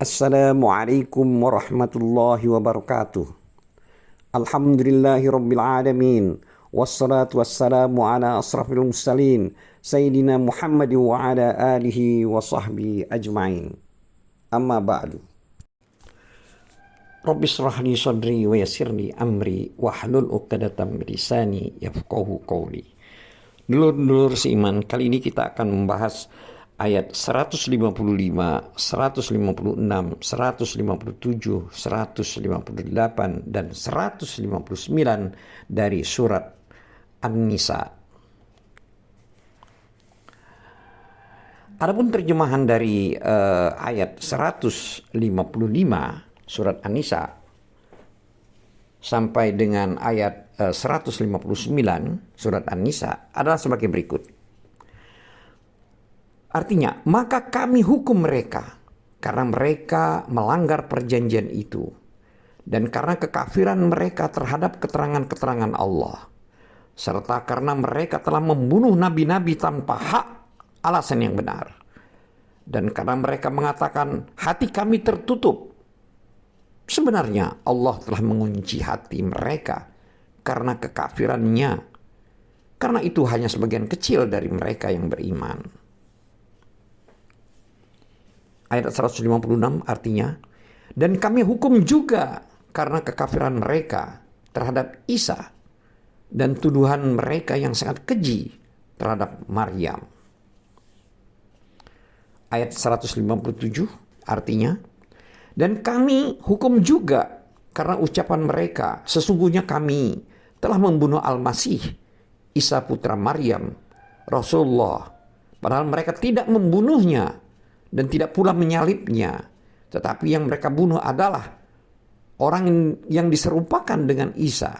Assalamualaikum warahmatullahi wabarakatuh. Alhamdulillahi rabbil alamin. Wassalatu wassalamu ala asrafil mursalin Sayyidina Muhammad wa ala alihi wa sahbihi ajma'in. Amma ba'du. Rabbi shrah li sadri wa yassir li amri wahlul 'uqdatam min lisani yafqahu qawli. Dulur-dulur seiman, kali ini kita akan membahas ayat 155, 156, 157, 158, dan 159 dari surat An-Nisa. Adapun terjemahan dari ayat 155 surat An-Nisa sampai dengan ayat 159 surat An-Nisa adalah sebagai berikut. Artinya, maka kami hukum mereka karena mereka melanggar perjanjian itu dan karena kekafiran mereka terhadap keterangan-keterangan Allah, serta karena mereka telah membunuh nabi-nabi tanpa hak alasan yang benar, dan karena mereka mengatakan hati kami tertutup. Sebenarnya Allah telah mengunci hati mereka karena kekafirannya, karena itu hanya sebagian kecil dari mereka yang beriman. Ayat 156 artinya, dan kami hukum juga karena kekafiran mereka terhadap Isa dan tuduhan mereka yang sangat keji terhadap Maryam. Ayat 157 artinya, dan kami hukum juga karena ucapan mereka, sesungguhnya kami telah membunuh Al-Masih, Isa putra Maryam, Rasulullah, padahal mereka tidak membunuhnya dan tidak pula menyalibnya, tetapi yang mereka bunuh adalah orang yang diserupakan dengan Isa.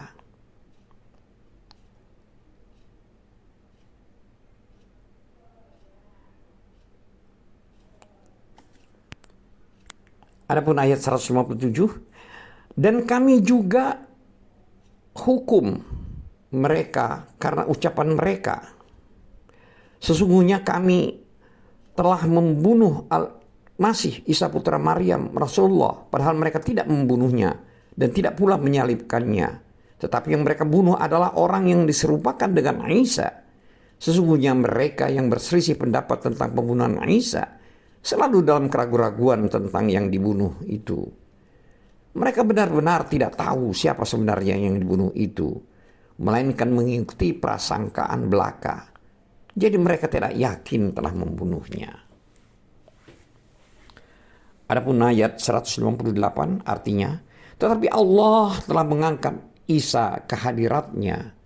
Adapun ayat 157, dan kami juga hukum mereka karena ucapan mereka, sesungguhnya kami telah membunuh Al-Masih, Isa putra Maryam, Rasulullah, padahal mereka tidak membunuhnya dan tidak pula menyalibkannya, tetapi yang mereka bunuh adalah orang yang diserupakan dengan Isa. Sesungguhnya mereka yang berselisih pendapat tentang pembunuhan Isa selalu dalam keraguan-raguan tentang yang dibunuh itu. Mereka benar-benar tidak tahu siapa sebenarnya yang dibunuh itu, melainkan mengikuti prasangkaan belaka. Jadi mereka tidak yakin telah membunuhnya. Adapun ayat 158 artinya, tetapi Allah telah mengangkat Isa ke hadiratnya.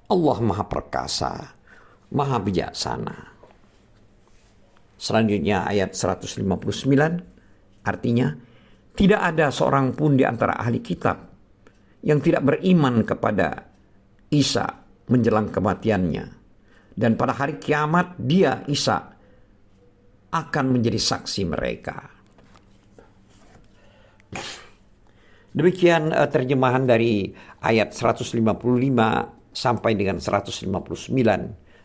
Allah maha perkasa, maha bijaksana. Selanjutnya ayat 159 artinya, tidak ada seorang pun di antara ahli kitab yang tidak beriman kepada Isa menjelang kematiannya. Dan pada hari kiamat dia, Isa, akan menjadi saksi mereka. Demikian terjemahan dari ayat 155 sampai dengan 159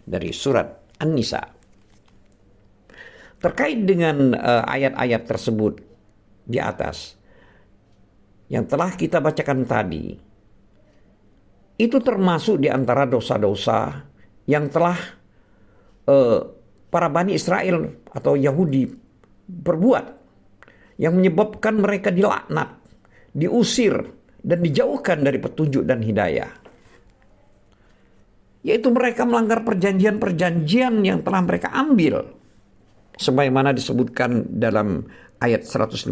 dari surat An-Nisa. Terkait dengan ayat-ayat tersebut di atas yang telah kita bacakan tadi, itu termasuk di antara dosa-dosa yang telah para Bani Israel atau Yahudi berbuat, yang menyebabkan mereka dilaknat, diusir, dan dijauhkan dari petunjuk dan hidayah. Yaitu mereka melanggar perjanjian-perjanjian yang telah mereka ambil, sebagaimana disebutkan dalam ayat 155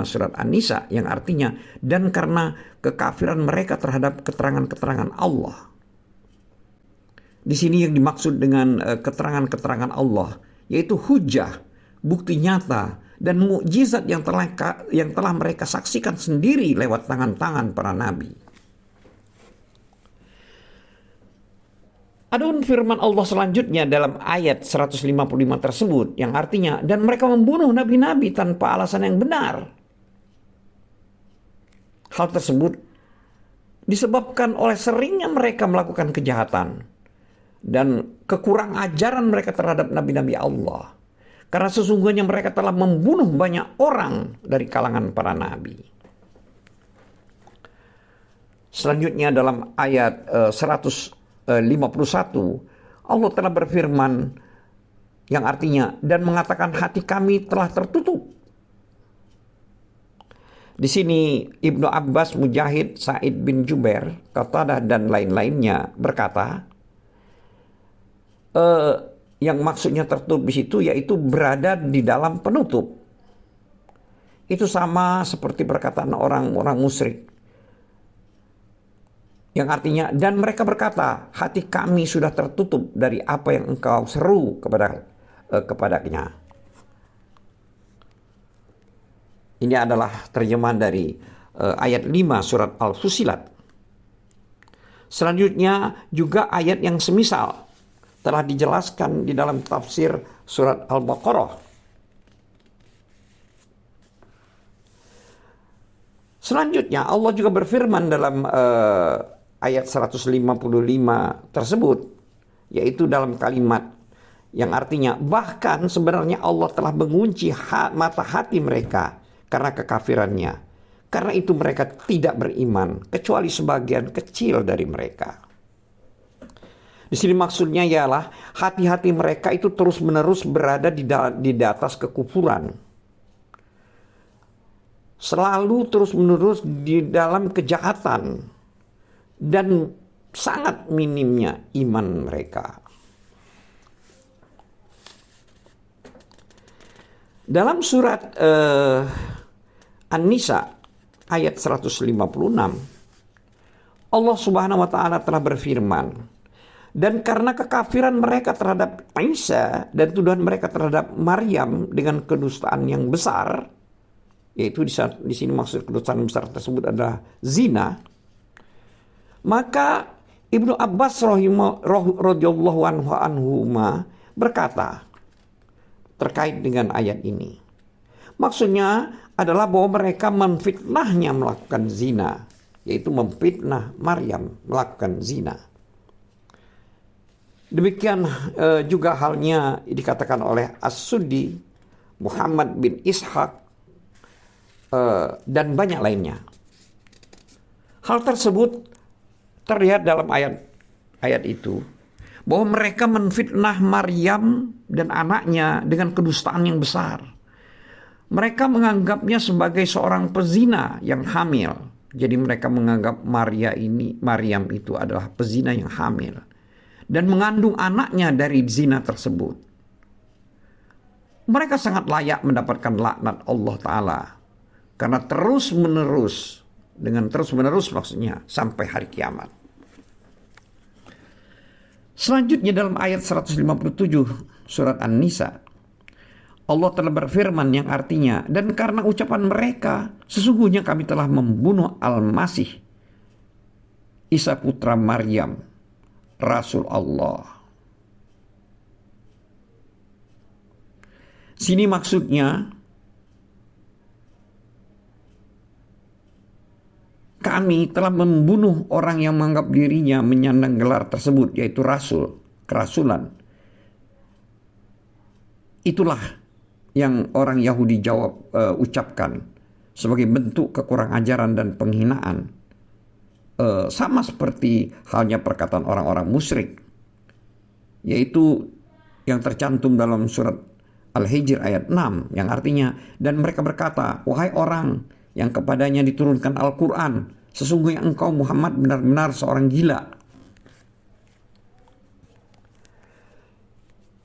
surat An-Nisa, yang artinya, dan karena kekafiran mereka terhadap keterangan-keterangan Allah. Di sini yang dimaksud dengan keterangan-keterangan Allah yaitu hujah, bukti nyata, dan mukjizat yang telah mereka saksikan sendiri lewat tangan-tangan para nabi. Adapun firman Allah selanjutnya dalam ayat 155 tersebut yang artinya, dan mereka membunuh nabi-nabi tanpa alasan yang benar. Hal tersebut disebabkan oleh seringnya mereka melakukan kejahatan dan kekurang ajaran mereka terhadap nabi-nabi Allah. Karena sesungguhnya mereka telah membunuh banyak orang dari kalangan para nabi. Selanjutnya dalam ayat 151, Allah telah berfirman yang artinya, dan mengatakan hati kami telah tertutup. Di sini Ibnu Abbas, Mujahid, Sa'id bin Jubair, Qatadah dan lain-lainnya berkata, yang maksudnya tertutup di situ yaitu berada di dalam penutup. Itu sama seperti perkataan orang-orang musyrik. Yang artinya, dan mereka berkata, hati kami sudah tertutup dari apa yang engkau seru kepadanya. Ini adalah terjemahan dari ayat 5 surat Al-Fusilat. Selanjutnya juga ayat yang semisal telah dijelaskan di dalam tafsir surat Al-Baqarah. Selanjutnya Allah juga berfirman dalam ayat 155 tersebut, yaitu dalam kalimat yang artinya, bahkan sebenarnya Allah telah mengunci mata hati mereka karena kekafirannya. Karena itu mereka tidak beriman kecuali sebagian kecil dari mereka. Di sini maksudnya ialah hati-hati mereka itu terus-menerus berada di atas kekufuran. Selalu terus-menerus di dalam kejahatan dan sangat minimnya iman mereka. Dalam surat An-Nisa ayat 156, Allah Subhanahu wa taala telah berfirman, dan karena kekafiran mereka terhadap Isa dan tuduhan mereka terhadap Maryam dengan kedustaan yang besar, yaitu di sini maksud kedustaan besar tersebut adalah zina, maka Ibnu Abbas radhiyallahu anhu berkata terkait dengan ayat ini, maksudnya adalah bahwa mereka memfitnahnya melakukan zina, yaitu memfitnah Maryam melakukan zina. Demikian juga halnya dikatakan oleh As-Suddi, Muhammad bin Ishaq, dan banyak lainnya. Hal tersebut terlihat dalam ayat itu, bahwa mereka menfitnah Maryam dan anaknya dengan kedustaan yang besar. Mereka menganggapnya sebagai seorang pezina yang hamil. Jadi mereka menganggap Maryam itu adalah pezina yang hamil dan mengandung anaknya dari zina tersebut. Mereka sangat layak mendapatkan laknat Allah Ta'ala karena terus-menerus, dengan terus-menerus maksudnya sampai hari kiamat. Selanjutnya dalam ayat 157 surat An-Nisa, Allah telah berfirman yang artinya, dan karena ucapan mereka, sesungguhnya kami telah membunuh Al-Masih, Isa putra Maryam, Rasul Allah. Sini maksudnya, kami telah membunuh orang yang menganggap dirinya menyandang gelar tersebut, yaitu Rasul, kerasulan. Itulah yang orang Yahudi ucapkan sebagai bentuk kekurang ajaran dan penghinaan. Sama seperti halnya perkataan orang-orang musyrik, yaitu yang tercantum dalam surat Al-Hijr ayat 6, yang artinya, dan mereka berkata, wahai orang yang kepadanya diturunkan Al-Quran, sesungguhnya engkau Muhammad benar-benar seorang gila.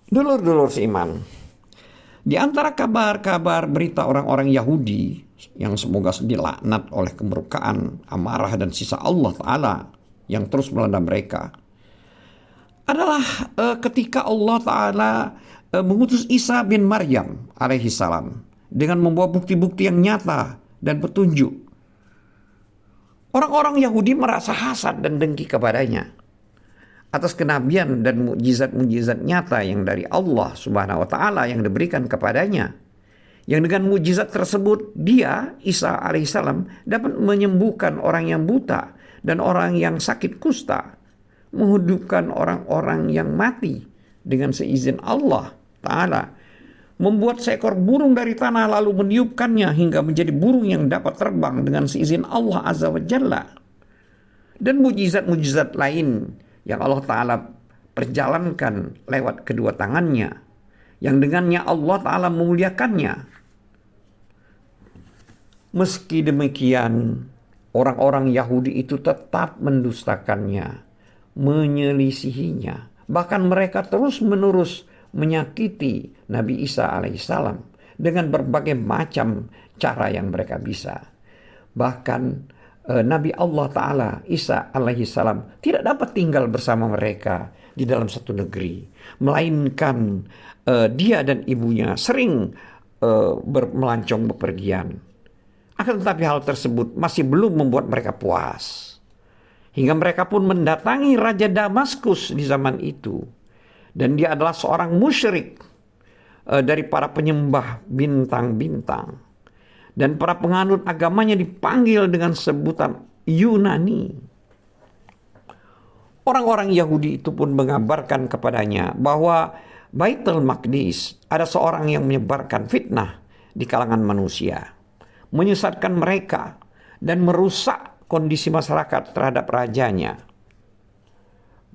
Dulur-dulur seiman, di antara kabar-kabar berita orang-orang Yahudi yang semoga dilaknat oleh kemurkaan, amarah dan sisa Allah Ta'ala yang terus melanda mereka adalah ketika Allah Ta'ala mengutus Isa bin Maryam alaihi salam dengan membawa bukti-bukti yang nyata dan petunjuk. Orang-orang Yahudi merasa hasad dan dengki kepadanya atas kenabian dan mukjizat-mukjizat nyata yang dari Allah Subhanahu wa taala yang diberikan kepadanya. Yang dengan mukjizat tersebut dia, Isa alaihissalam, dapat menyembuhkan orang yang buta dan orang yang sakit kusta, menghidupkan orang-orang yang mati dengan seizin Allah taala, membuat seekor burung dari tanah lalu meniupkannya hingga menjadi burung yang dapat terbang dengan seizin Allah Azza wa Jalla. Dan mujizat-mujizat lain yang Allah Ta'ala perjalankan lewat kedua tangannya, yang dengannya Allah Ta'ala memuliakannya. Meski demikian, orang-orang Yahudi itu tetap mendustakannya, menyelisihinya. Bahkan mereka terus-menerus menyakiti Nabi Isa alaihissalam dengan berbagai macam cara yang mereka bisa. Bahkan Nabi Allah Ta'ala Isa alaihissalam tidak dapat tinggal bersama mereka di dalam satu negeri, melainkan dia dan ibunya sering melancong bepergian. Akan tetapi hal tersebut masih belum membuat mereka puas, hingga mereka pun mendatangi Raja Damaskus di zaman itu. Dan dia adalah seorang musyrik dari para penyembah bintang-bintang. Dan para penganut agamanya dipanggil dengan sebutan Yunani. Orang-orang Yahudi itu pun mengabarkan kepadanya bahwa Baitul Maqdis ada seorang yang menyebarkan fitnah di kalangan manusia, menyesatkan mereka dan merusak kondisi masyarakat terhadap rajanya.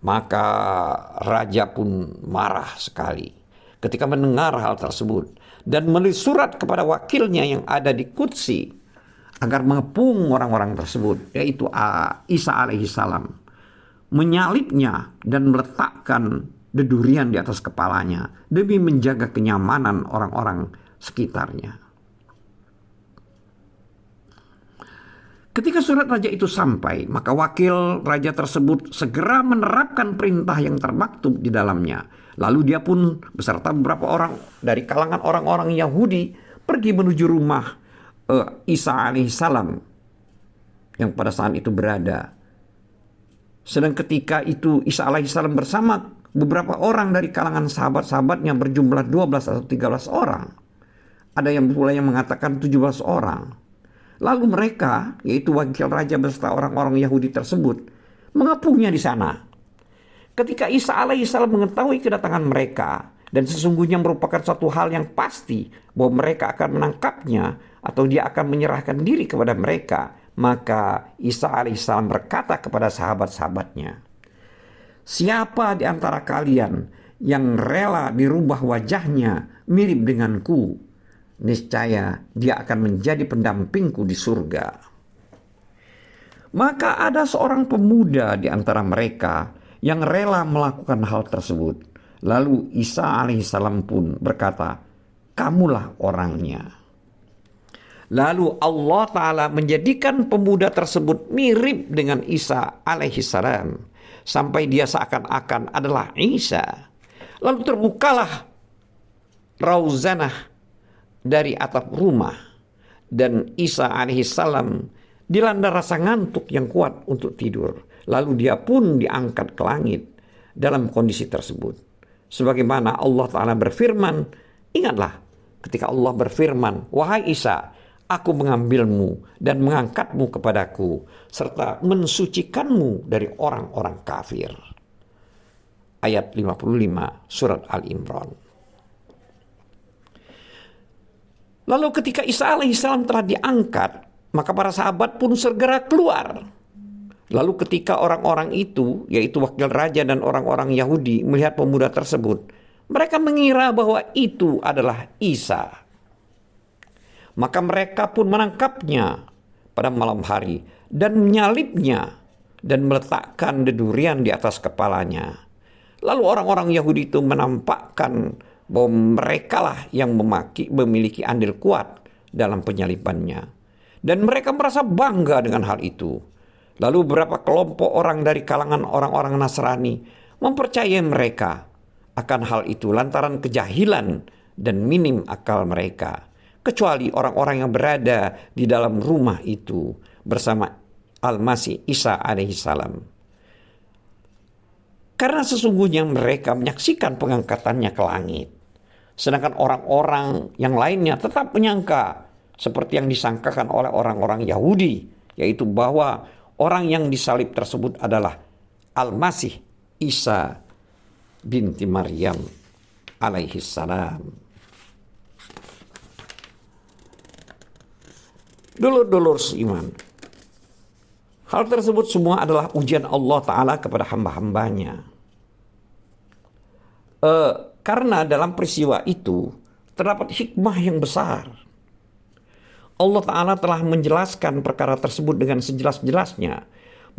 Maka raja pun marah sekali ketika mendengar hal tersebut dan menulis surat kepada wakilnya yang ada di Qudsi agar mengepung orang-orang tersebut, yaitu Isa alaihissalam, menyalibnya dan meletakkan dedurian di atas kepalanya demi menjaga kenyamanan orang-orang sekitarnya. Ketika surat raja itu sampai, maka wakil raja tersebut segera menerapkan perintah yang termaktub di dalamnya. Lalu dia pun beserta beberapa orang dari kalangan orang-orang Yahudi pergi menuju rumah Isa alaihissalam yang pada saat itu berada. Sedang ketika itu Isa alaihissalam bersama beberapa orang dari kalangan sahabat-sahabatnya berjumlah 12 atau 13 orang. Ada yang pula yang mengatakan 17 orang. Lalu mereka, yaitu wakil raja beserta orang-orang Yahudi tersebut, mengepungnya di sana. Ketika Isa alaihissalam mengetahui kedatangan mereka, dan sesungguhnya merupakan satu hal yang pasti bahwa mereka akan menangkapnya atau dia akan menyerahkan diri kepada mereka, maka Isa alaihissalam berkata kepada sahabat-sahabatnya, "Siapa di antara kalian yang rela dirubah wajahnya mirip denganku, niscaya dia akan menjadi pendampingku di surga." Maka ada seorang pemuda di antara mereka yang rela melakukan hal tersebut. Lalu Isa alaihissalam pun berkata, "Kamulah orangnya." Lalu Allah Ta'ala menjadikan pemuda tersebut mirip dengan Isa alaihissalam sampai dia seakan-akan adalah Isa. Lalu terbukalah rauzanah dari atap rumah, dan Isa alaihissalam dilanda rasa ngantuk yang kuat untuk tidur. Lalu dia pun diangkat ke langit dalam kondisi tersebut. Sebagaimana Allah Ta'ala berfirman, ingatlah ketika Allah berfirman, "Wahai Isa, aku mengambilmu dan mengangkatmu kepadaku, serta mensucikanmu dari orang-orang kafir." Ayat 55 surat Al-Imran. Lalu ketika Isa alaihissalam telah diangkat, maka para sahabat pun segera keluar. Lalu ketika orang-orang itu, yaitu wakil raja dan orang-orang Yahudi, melihat pemuda tersebut, mereka mengira bahwa itu adalah Isa. Maka mereka pun menangkapnya pada malam hari dan menyalibnya dan meletakkan dedurian di atas kepalanya. Lalu orang-orang Yahudi itu menampakkan bahwa merekalah yang memiliki andil kuat dalam penyalibannya. Dan mereka merasa bangga dengan hal itu. Lalu beberapa kelompok orang dari kalangan orang-orang Nasrani mempercayai mereka akan hal itu lantaran kejahilan dan minim akal mereka. Kecuali orang-orang yang berada di dalam rumah itu bersama Al-Masih Isa alaihissalam. Karena sesungguhnya mereka menyaksikan pengangkatannya ke langit. Sedangkan orang-orang yang lainnya tetap menyangka seperti yang disangkakan oleh orang-orang Yahudi, yaitu bahwa orang yang disalib tersebut adalah Al-Masih Isa binti Maryam alaihissalam. Dulur-dulur seiman, hal tersebut semua adalah ujian Allah Ta'ala kepada hamba-hambanya. Karena dalam peristiwa itu terdapat hikmah yang besar. Allah Ta'ala telah menjelaskan perkara tersebut dengan sejelas-jelasnya,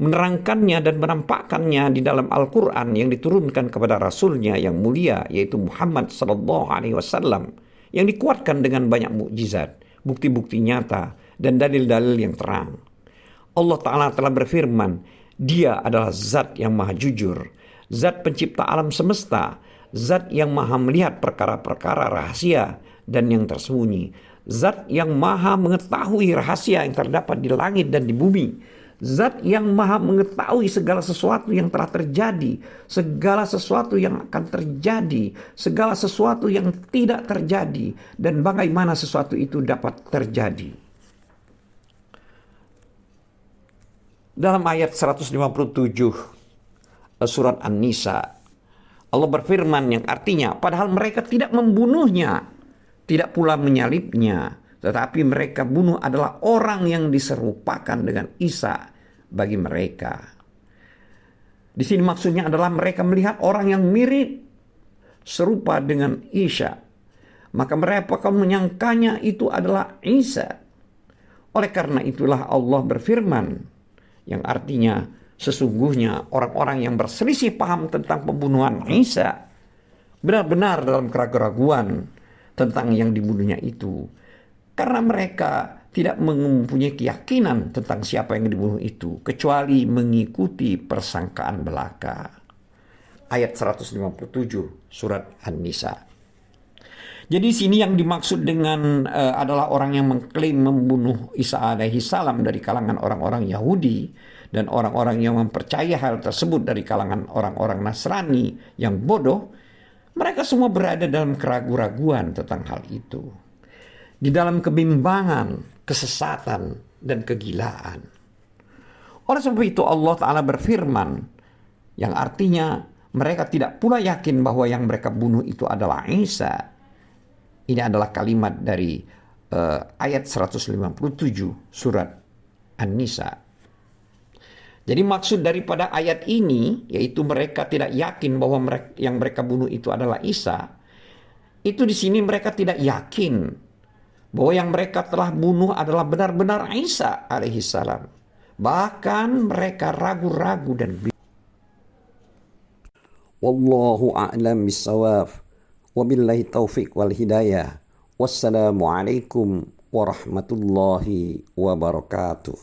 menerangkannya dan menampakkannya di dalam Al-Quran yang diturunkan kepada Rasulnya yang mulia, yaitu Muhammad Sallallahu Alaihi Wasallam, yang dikuatkan dengan banyak mukjizat, bukti-bukti nyata, dan dalil-dalil yang terang. Allah Ta'ala telah berfirman, Dia adalah zat yang maha jujur, zat pencipta alam semesta, zat yang maha melihat perkara-perkara rahasia dan yang tersembunyi, zat yang maha mengetahui rahasia yang terdapat di langit dan di bumi, zat yang maha mengetahui segala sesuatu yang telah terjadi, segala sesuatu yang akan terjadi, segala sesuatu yang tidak terjadi, dan bagaimana sesuatu itu dapat terjadi. Dalam ayat 157 surat An-Nisa, Allah berfirman yang artinya, padahal mereka tidak membunuhnya, tidak pula menyalibnya, tetapi mereka bunuh adalah orang yang diserupakan dengan Isa bagi mereka. Di sini maksudnya adalah mereka melihat orang yang mirip serupa dengan Isa, maka mereka akan menyangkanya itu adalah Isa. Oleh karena itulah Allah berfirman yang artinya, sesungguhnya orang-orang yang berselisih paham tentang pembunuhan Isa benar-benar dalam keraguan tentang yang dibunuhnya itu, karena mereka tidak mempunyai keyakinan tentang siapa yang dibunuh itu, kecuali mengikuti persangkaan belaka. Ayat 157 surat An-Nisa. Jadi sini yang dimaksud dengan adalah orang yang mengklaim membunuh Isa alaihi salam dari kalangan orang-orang Yahudi dan orang-orang yang mempercayai hal tersebut dari kalangan orang-orang Nasrani yang bodoh. Mereka semua berada dalam keraguan-raguan tentang hal itu, di dalam kebimbangan, kesesatan, dan kegilaan. Oleh sebab itu Allah Ta'ala berfirman yang artinya mereka tidak pula yakin bahwa yang mereka bunuh itu adalah Isa. Ini adalah kalimat dari ayat 157 surat An-Nisa. Jadi maksud daripada ayat ini, yaitu mereka tidak yakin bahwa yang mereka bunuh itu adalah Isa. Itu di sini mereka tidak yakin bahwa yang mereka telah bunuh adalah benar-benar Isa alaihi salam. Bahkan mereka ragu-ragu dan Wallahu a'lam bissawab. Wabillahi taufiq wal hidayah. Wassalamualaikum warahmatullahi wabarakatuh.